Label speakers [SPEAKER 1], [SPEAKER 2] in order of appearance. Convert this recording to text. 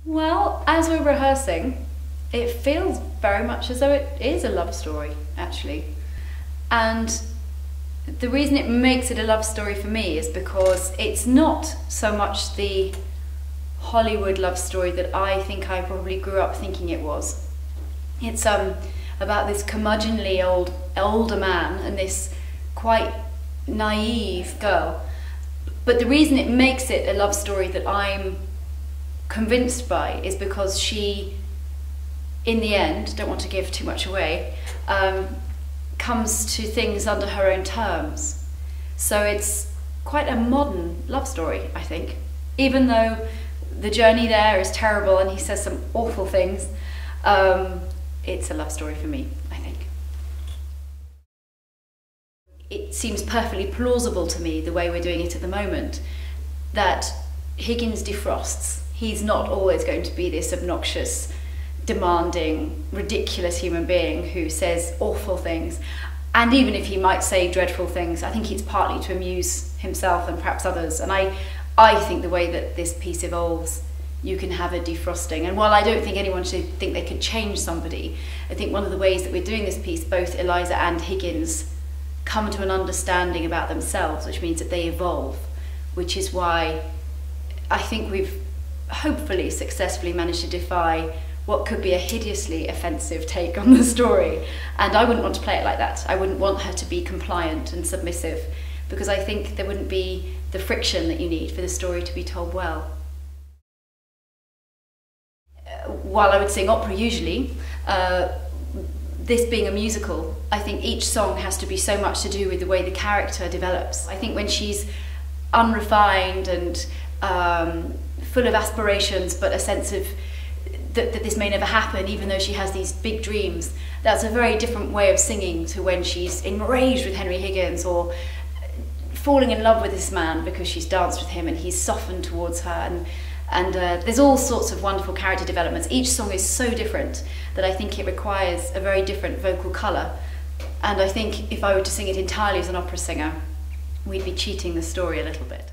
[SPEAKER 1] Well, as we're rehearsing, it feels very much as though it is a love story, actually. And the reason it makes it a love story for me is because it's not so much the Hollywood love story that I think I probably grew up thinking it was. It's about this curmudgeonly older man and this quite naive girl. But the reason it makes it a love story that I'm convinced by is because she, in the end, don't want to give too much away, comes to things under her own terms. So it's quite a modern love story, I think. Even though the journey there is terrible and he says some awful things, it's a love story for me, I think. It seems perfectly plausible to me, the way we're doing it at the moment, that Higgins defrosts. He's not always going to be this obnoxious, demanding, ridiculous human being who says awful things. And even if he might say dreadful things, I think it's partly to amuse himself and perhaps others. And I think the way that this piece evolves, you can have a defrosting. And while I don't think anyone should think they could change somebody, I think one of the ways that we're doing this piece, both Eliza and Higgins come to an understanding about themselves, which means that they evolve, which is why I think we've hopefully successfully managed to defy what could be a hideously offensive take on the story. And I wouldn't want to play it like that. I wouldn't want her to be compliant and submissive, because I think there wouldn't be the friction that you need for the story to be told well. While I would sing opera usually, this being a musical, I think each song has to be so much to do with the way the character develops. I think when she's unrefined and full of aspirations, but a sense of that this may never happen, even though she has these big dreams, that's a very different way of singing to when she's enraged with Henry Higgins or falling in love with this man because she's danced with him and he's softened towards her. And there's all sorts of wonderful character developments. Each song is so different that I think it requires a very different vocal colour. And I think if I were to sing it entirely as an opera singer, we'd be cheating the story a little bit.